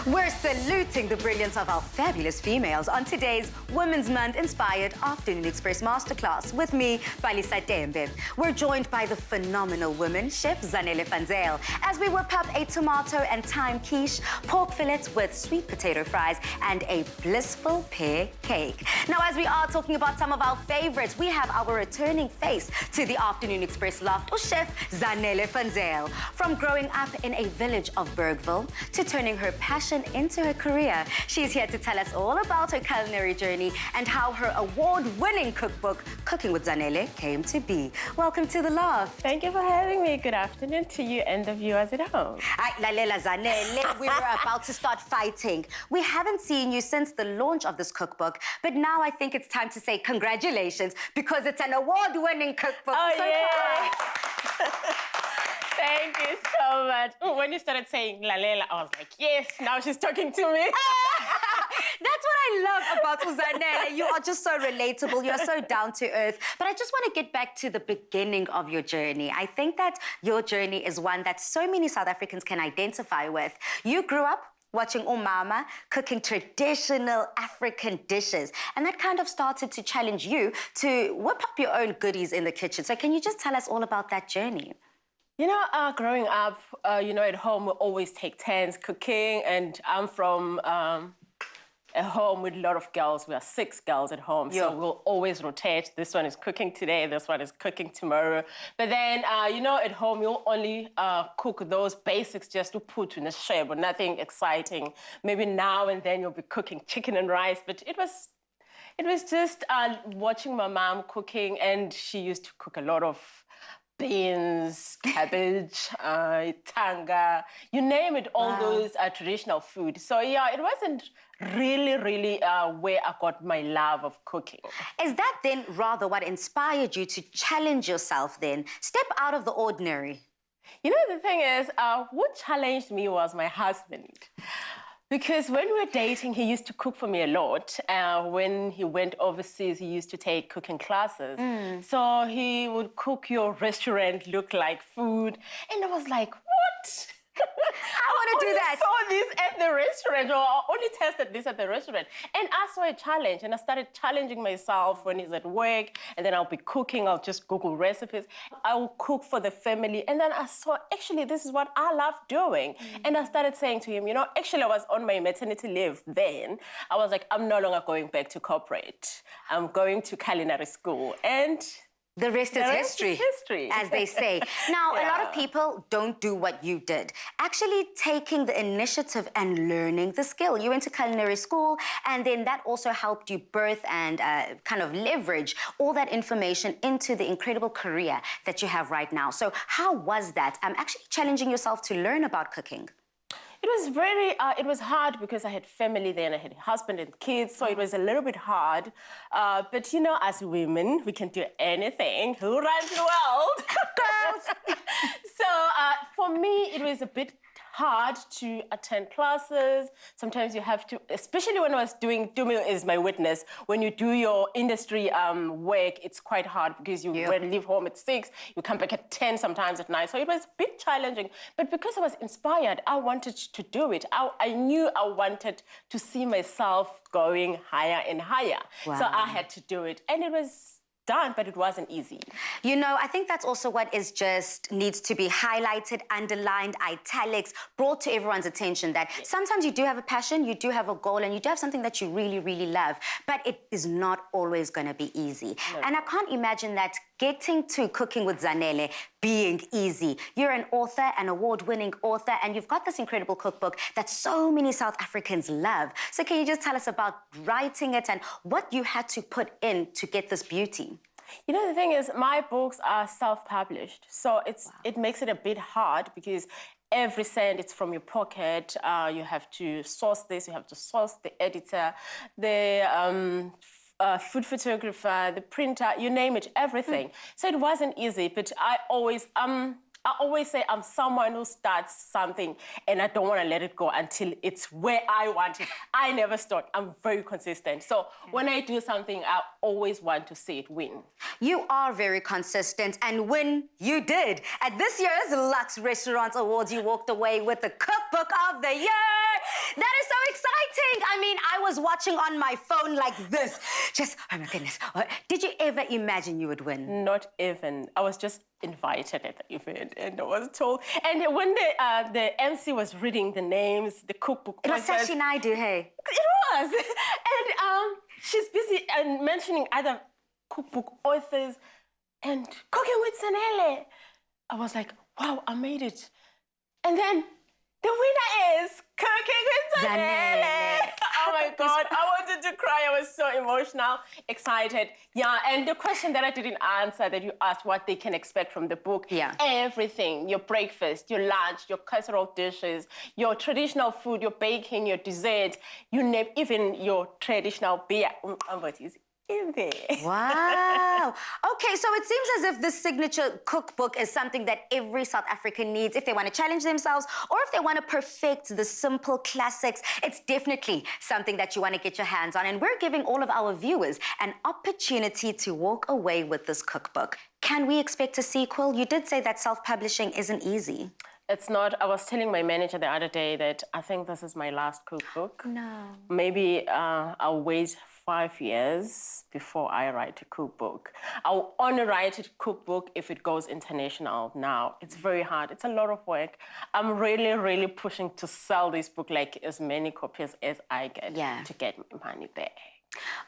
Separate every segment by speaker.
Speaker 1: We're saluting the brilliance of our fabulous females on today's Women's Month-inspired Afternoon Express Masterclass with me, Balisa Tembe. We're joined by the phenomenal woman, Chef Zanele as we whip up a tomato and thyme quiche, pork fillets with sweet potato fries, and a blissful pear cake. Now, as we are talking about some of our favorites, we have our returning face to the Afternoon Express loft, Chef Zanele Fanzel. From growing up in a village of Bergville to turning her passion into her career, she's here to tell us all about her culinary journey and how her award-winning cookbook, Cooking with Zanele, came to be. Welcome to the loft.
Speaker 2: Thank you for having me. Good afternoon to you and the viewers at home.
Speaker 1: Lalela Zanele, we were about to start fighting. We haven't seen you since the launch of this cookbook, but now I think it's time to say congratulations because it's an award-winning cookbook.
Speaker 2: Oh, yeah. Thank you so much. When you started saying Lalela, I was like, yes, now she's talking to me.
Speaker 1: That's what I love about Zanele. You are just so relatable. You're so down to earth. But I just want to get back to the beginning of your journey. I think that your journey is one that so many South Africans can identify with. You grew up watching umama cooking traditional African dishes. And that kind of started to challenge you to whip up your own goodies in the kitchen. So can you just tell us all about that journey?
Speaker 2: You know, growing up, at home, we always take turns cooking. And I'm from a home with a lot of girls. We are 6 girls at home, so we'll always rotate. This one is cooking today, this one is cooking tomorrow. But then, at home, you'll only cook those basics just to put in a share, but nothing exciting. Maybe now and then you'll be cooking chicken and rice, but it was just watching my mom cooking, and she used to cook a lot of beans, cabbage, tanga, you name it, all those traditional food. So yeah, it wasn't really where I got my love of cooking.
Speaker 1: Is that then rather what inspired you to challenge yourself then? Step out of the ordinary.
Speaker 2: You know, the thing is, what challenged me was my husband. Because when we were dating, he used to cook for me a lot. When he went overseas, he used to take cooking classes. So he would cook your restaurant look like food. And I was like, what?
Speaker 1: I want to do that.
Speaker 2: I saw this at the restaurant, or I only tested this at the restaurant. And I saw a challenge, and I started challenging myself when he's at work, and then I'll be cooking, I'll just Google recipes. I will cook for the family, and then I saw, actually, this is what I love doing. And I started saying to him, actually, I was on my maternity leave then. I was like, I'm no longer going back to corporate. I'm going to culinary school. And
Speaker 1: the rest is history, as they say. Now, a lot of people don't do what you did. Actually taking the initiative and learning the skill. You went to culinary school, and then that also helped you birth and kind of leverage all that information into the incredible career that you have right now. So how was that? Actually challenging yourself to learn about cooking?
Speaker 2: It was hard because I had family then, I had a husband and kids, so it was a little bit hard. But as women, we can do anything. Who runs the world? Girls! So for me, it was a bit hard to attend classes. Sometimes you have to, especially when I was doing, Dumi is my witness, when you do your industry work, it's quite hard because you leave home at 6, you come back at 10 sometimes at night. So it was a bit challenging. But because I was inspired, I wanted to do it. I knew I wanted to see myself going higher and higher. Wow. So I had to do it. And it was done, but it wasn't easy.
Speaker 1: I think that's also what is just needs to be highlighted, underlined, italics, brought to everyone's attention that sometimes you do have a passion, you do have a goal, and you do have something that you really love, but it is not always going to be easy. No. And I can't imagine that getting to Cooking with Zanele being easy. You're an author, an award-winning author, and you've got this incredible cookbook that so many South Africans love. So can you just tell us about writing it and what you had to put in to get this beauty?
Speaker 2: The thing is, my books are self-published, so it makes it a bit hard because every cent, it's from your pocket. You have to source this, you have to source the editor, the food photographer, the printer, you name it, everything. So it wasn't easy, but I always say I'm someone who starts something and I don't want to let it go until it's where I want it. I never stop. I'm very consistent. So when I do something, I always want to see it win.
Speaker 1: You are very consistent, and win you did. At this year's Lux Restaurant Awards, you walked away with the Cookbook of the Year. That was watching on my phone like this. Just, oh my goodness. Did you ever imagine you would win?
Speaker 2: Not even. I was just invited at the event and I was told. And when the MC was reading the names, the cookbook.
Speaker 1: It was Sashi Naidu, hey?
Speaker 2: It was. And she's busy mentioning other cookbook authors and Cooking with Zanele. I was like, wow, I made it. And then the winner is Cooking with Zanele. Oh my God, I wanted to cry. I was so emotional, excited. Yeah, and the question that I didn't answer that you asked what they can expect from the book.
Speaker 1: Yeah.
Speaker 2: Everything, your breakfast, your lunch, your casserole dishes, your traditional food, your baking, your dessert, you name even your traditional beer. In there.
Speaker 1: Wow. Okay, so it seems as if this signature cookbook is something that every South African needs if they want to challenge themselves or if they want to perfect the simple classics. It's definitely something that you want to get your hands on. And we're giving all of our viewers an opportunity to walk away with this cookbook. Can we expect a sequel? You did say that self-publishing isn't easy.
Speaker 2: It's not. I was telling my manager the other day that I think this is my last cookbook.
Speaker 1: No.
Speaker 2: Maybe I'll wait 5 years before I write a cookbook. I'll only write a cookbook if it goes international now. It's very hard. It's a lot of work. I'm really, really pushing to sell this book like as many copies as I get to get my money back.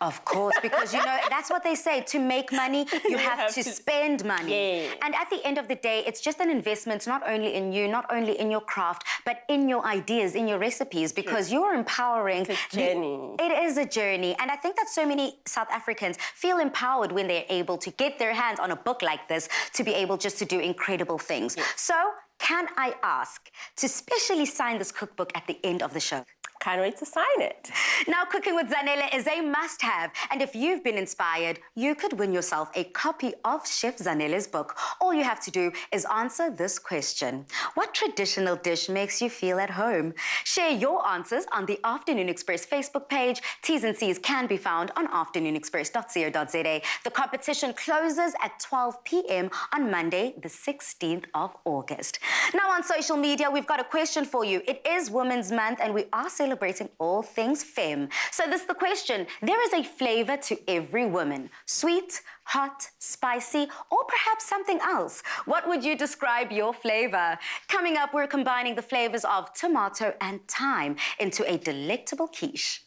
Speaker 1: Of course, because, you know, that's what they say. To make money, you have to spend money.
Speaker 2: Yes.
Speaker 1: And at the end of the day, it's just an investment, not only in you, not only in your craft, but in your ideas, in your recipes, because you're empowering.
Speaker 2: It's a journey.
Speaker 1: It is a journey. And I think that so many South Africans feel empowered when they're able to get their hands on a book like this, to be able just to do incredible things.
Speaker 2: Yes.
Speaker 1: So, can I ask to specially sign this cookbook at the end of the show?
Speaker 2: Can't wait to sign it.
Speaker 1: Now, Cooking with Zanele is a must-have. And if you've been inspired, you could win yourself a copy of Chef Zanele's book. All you have to do is answer this question. What traditional dish makes you feel at home? Share your answers on the Afternoon Express Facebook page. T's and C's can be found on afternoonexpress.co.za. The competition closes at 12 p.m. on Monday, the 16th of August. Now, on social media, we've got a question for you. It is Women's Month, and we are celebrating all things femme. So this is the question. There is a flavor to every woman. Sweet, hot, spicy, or perhaps something else. What would you describe your flavor? Coming up, we're combining the flavors of tomato and thyme into a delectable quiche.